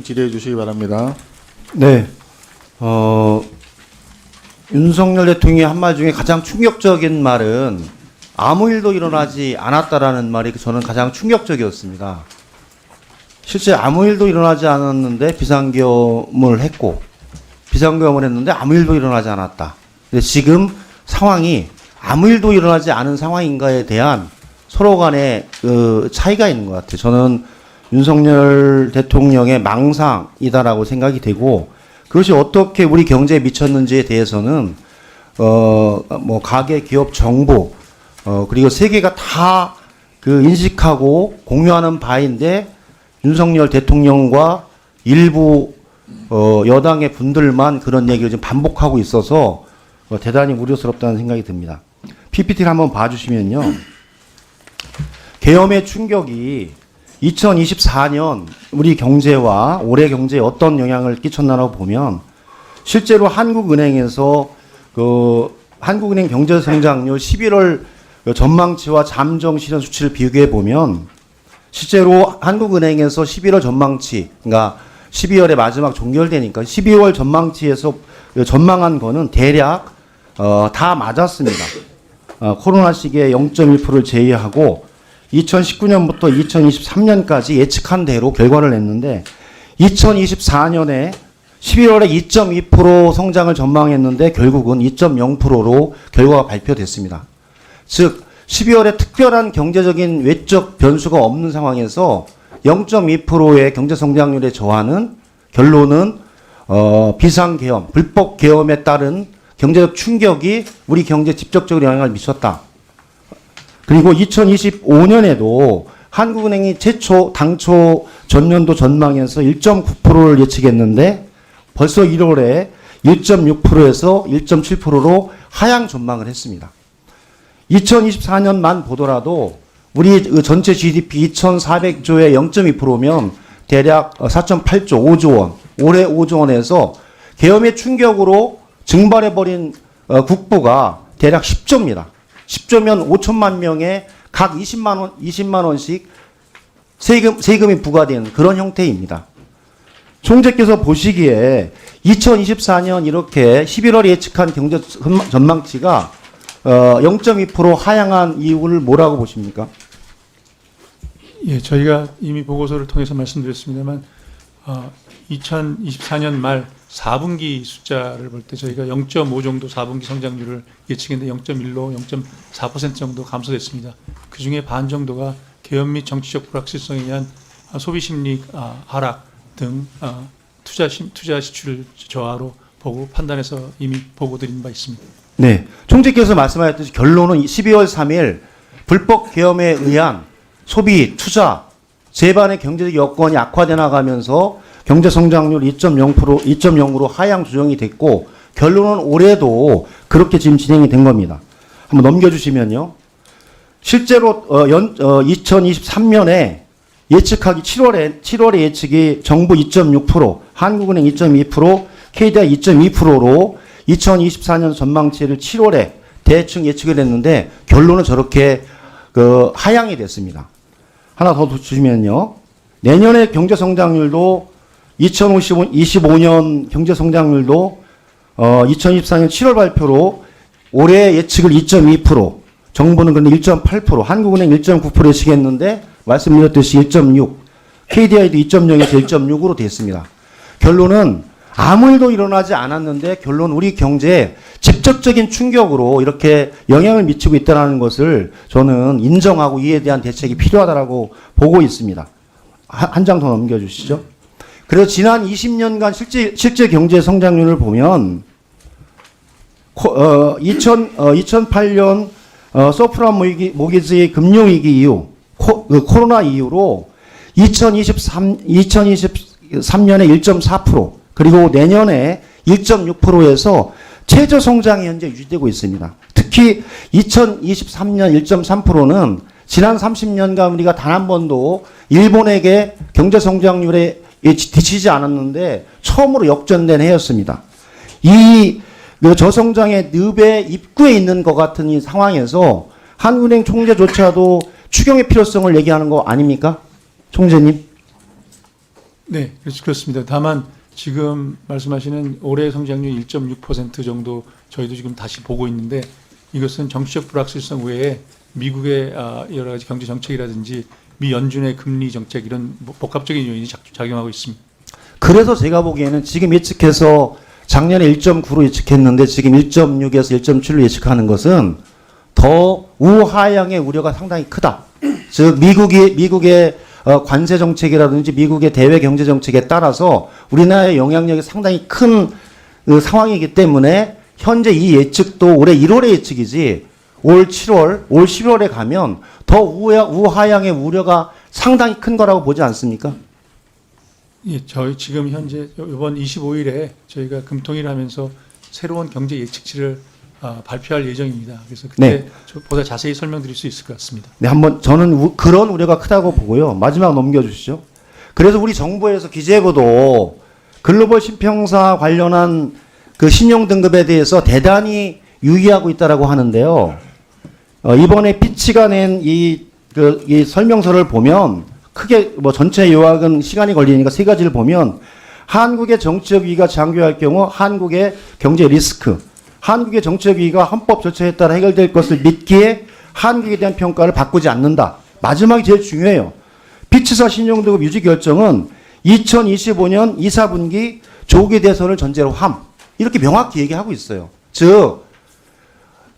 질의해 주시기 바랍니다. 네. 윤석열 대통령의 한 말 중에 가장 충격적인 말은 아무 일도 일어나지 않았다라는 말이 저는 가장 충격적이었습니다. 실제 아무 일도 일어나지 않았는데 비상계엄을 했고 비상계엄을 했는데 아무 일도 일어나지 않았다. 근데 지금 상황이 아무 일도 일어나지 않은 상황인가에 대한 서로 간의 차이가 있는 것 같아요. 저는 윤석열 대통령의 망상이다라고 생각이 되고 그것이 어떻게 우리 경제에 미쳤는지에 대해서는 뭐 가계, 기업, 정부 그리고 세계가 다 그 인식하고 공유하는 바인데 윤석열 대통령과 일부 여당의 분들만 그런 얘기를 지금 반복하고 있어서 대단히 우려스럽다는 생각이 듭니다. PPT를 한번 봐주시면요. 계엄의 충격이 2024년 우리 경제와 올해 경제에 어떤 영향을 끼쳤나라고 보면 실제로 한국은행에서 한국은행 경제성장률 11월 전망치와 잠정 실현 수치를 비교해 보면 실제로 한국은행에서 11월 전망치, 그러니까 12월에 마지막 종결되니까 12월 전망치에서 전망한 거는 대략 다 맞았습니다. 코로나 시기에 0.1%를 제외하고 2019년부터 2023년까지 예측한 대로 결과를 냈는데 2024년에 11월에 2.2% 성장을 전망했는데 결국은 2.0%로 결과가 발표됐습니다. 즉 12월에 특별한 경제적인 외적 변수가 없는 상황에서 0.2%의 경제 성장률에 저하는 결론은 비상계엄, 불법 계엄에 따른 경제적 충격이 우리 경제에 직접적으로 영향을 미쳤다. 그리고 2025년에도 한국은행이 당초 전년도 전망에서 1.9%를 예측했는데 벌써 1월에 1.6%에서 1.7%로 하향 전망을 했습니다. 2024년만 보더라도 우리 전체 GDP 2,400조의 0.2%면 대략 4.8조, 5조 원, 올해 5조 원에서 계엄의 충격으로 증발해버린 국부가 대략 10조입니다. 10조면 5천만 명에 각 20만 원씩 세금이 부과되는 그런 형태입니다. 총재께서 보시기에 2024년 이렇게 11월에 예측한 경제 전망치가 0.2% 하향한 이유를 뭐라고 보십니까? 예, 저희가 이미 보고서를 통해서 말씀드렸습니다만 2024년 말 4분기 숫자를 볼 때 저희가 0.5 정도 4분기 성장률을 예측했는데 0.1로 0.4% 정도 감소됐습니다. 그중에 반 정도가 계엄 및 정치적 불확실성에 의한 소비 심리 하락 등 투자 지출 저하로 보고 판단해서 이미 보고 드린 바 있습니다. 네, 총재께서 말씀하셨듯이 결론은 12월 3일 불법 계엄에 의한 소비, 투자, 제반의 경제적 여건이 악화돼 나가면서 경제 성장률 2.0%, 2.0으로 하향 조정이 됐고 결론은 올해도 그렇게 지금 진행이 된 겁니다. 한번 넘겨주시면요. 실제로 2023년에 예측하기 7월에 예측이 정부 2.6%, 한국은행 2.2%, KDI 2.2%로 2024년 전망치를 7월에 대충 예측을 했는데 결론은 저렇게 하향이 됐습니다. 하나 더 주시면요. 내년의 경제 성장률도 2025년 경제 성장률도 2024년 7월 발표로 올해 예측을 2.2%, 정부는 그런데 1.8%, 한국은행 1.9% 예측했는데 말씀드렸듯이 1.6, KDI도 2.0에서 1.6으로 됐습니다. 결론은 아무 일도 일어나지 않았는데 결론 우리 경제에 직접적인 충격으로 이렇게 영향을 미치고 있다는 것을 저는 인정하고 이에 대한 대책이 필요하다고 보고 있습니다. 한 장 더 넘겨주시죠. 그래서 지난 20년간 실제 경제 성장률을 보면 2008년 서프라임 모기지 금융위기 이후 코로나 이후로 2023년에 1.4% 그리고 내년에 1.6%에서 최저 성장이 현재 유지되고 있습니다. 특히 2023년 1.3%는 지난 30년간 우리가 단 한 번도 일본에게 경제 성장률에 뒤치지 않았는데 처음으로 역전된 해였습니다. 이 저성장의 늪의 입구에 있는 것 같은 이 상황에서 한국은행 총재조차도 추경의 필요성을 얘기하는 거 아닙니까? 총재님. 네, 그렇습니다. 다만 지금 말씀하시는 올해 성장률 1.6% 정도 저희도 지금 다시 보고 있는데 이것은 정치적 불확실성 외에 미국의 여러 가지 경제 정책이라든지 미 연준의 금리 정책 이런 복합적인 요인이 작용하고 있습니다. 그래서 제가 보기에는 지금 예측해서 작년에 1.9로 예측했는데 지금 1.6에서 1.7로 예측하는 것은 더 우하향의 우려가 상당히 크다. 즉 미국의 관세 정책이라든지 미국의 대외 경제 정책에 따라서 우리나라의 영향력이 상당히 큰 상황이기 때문에 현재 이 예측도 올해 1월의 예측이지 올 7월, 올 11월에 가면 더 우하향의 우려가 상당히 큰 거라고 보지 않습니까? 예, 저희 지금 현재 이번 25일에 저희가 금통위를 하면서 새로운 경제 예측치를 발표할 예정입니다. 그래서 그때 보다 자세히 설명드릴 수 있을 것 같습니다. 네, 한번 저는 그런 우려가 크다고 보고요. 마지막 넘겨주시죠. 그래서 우리 정부에서 기재부도 글로벌 신평사 관련한 그 신용 등급에 대해서 대단히 유의하고 있다라고 하는데요. 이번에 피치가 낸 이 설명서를 보면 크게 뭐 전체 요약은 시간이 걸리니까 세 가지를 보면 한국의 정치적 위기가 장기화할 경우 한국의 경제 리스크, 한국의 정치적 위기가 헌법 절차에 따라 해결될 것을 믿기에 한국에 대한 평가를 바꾸지 않는다. 마지막이 제일 중요해요. 피치사 신용등급 유지 결정은 2025년 2, 4분기 조기 대선을 전제로 함. 이렇게 명확히 얘기하고 있어요. 즉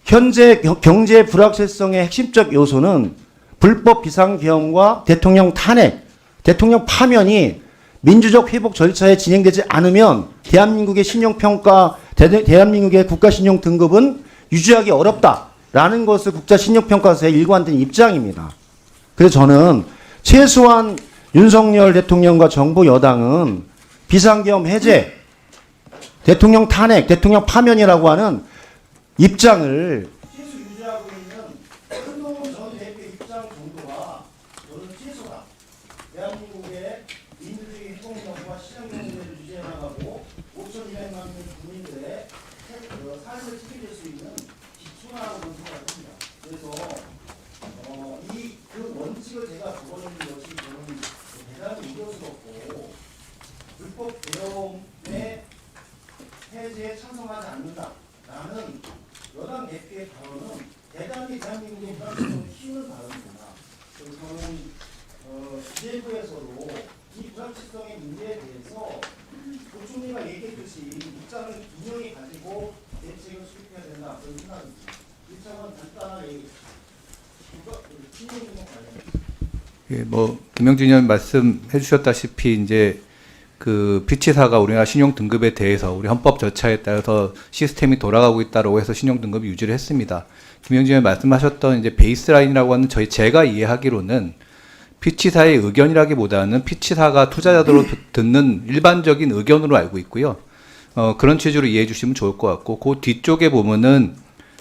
현재 경제 불확실성의 핵심적 요소는 불법 비상계엄과 대통령 탄핵, 대통령 파면이 민주적 회복 절차에 진행되지 않으면 대한민국의 신용평가, 대한민국의 국가신용등급은 유지하기 어렵다라는 것을 국가신용평가서의 일관된 입장입니다. 그래서 저는 최소한 윤석열 대통령과 정부 여당은 비상계엄 해제, 대통령 탄핵, 대통령 파면이라고 하는 입장을 최소 유지하고 있는 한동훈 전 대표의 입장 정도가 저는 최소다. 대한민국의 민주주의 해공정부와 시장경제를 유지해나가고 5,200만 명 국민들의 삶을 책임질 수 있는 기초라고 생각합니다. 그래서 그 원칙을 제가 적어놓는 것이 저는 대단히 우려스럽고 불법 계엄의 해제에 찬성하지 않는다라는 여당 대표의 발언은 대단히 대한민국의 불확실성을 키우는 발언입니다. 그래서 저는 기재부에서도 이 불확실성의 문제에 대해서 부총리가 얘기했듯이 입장을 분명히 가지고 대책을 수립해야 된다 그런 생각입니다. 입장은 간단하게 예, 뭐 김영진 의원 말씀해 주셨다시피 이제 그 피치사가 우리나라 신용 등급에 대해서 우리 헌법 절차에 따라서 시스템이 돌아가고 있다고 해서 신용 등급을 유지를 했습니다. 김영진 의원 말씀하셨던 이제 베이스라인이라고 하는 제가 이해하기로는 피치사의 의견이라기보다는 피치사가 투자자들로 듣는 일반적인 의견으로 알고 있고요. 그런 취지로 이해해 주시면 좋을 것 같고 그 뒤쪽에 보면은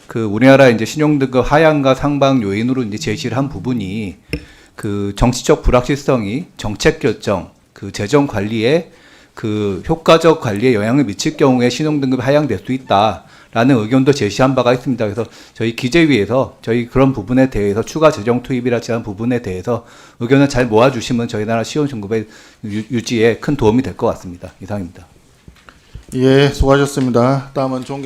그 우리나라 이제 신용등급 하향과 상방 요인으로 이제 제시를 한 부분이 그 정치적 불확실성이 정책 결정, 그 재정 관리에 그 효과적 관리에 영향을 미칠 경우에 신용등급 하향될 수 있다라는 의견도 제시한 바가 있습니다. 그래서 저희 기재위에서 저희 그런 부분에 대해서 추가 재정 투입이라지 않은 부분에 대해서 의견을 잘 모아주시면 저희 나라 신용등급의 유지에 큰 도움이 될 것 같습니다. 이상입니다. 예, 수고하셨습니다. 다음은 존경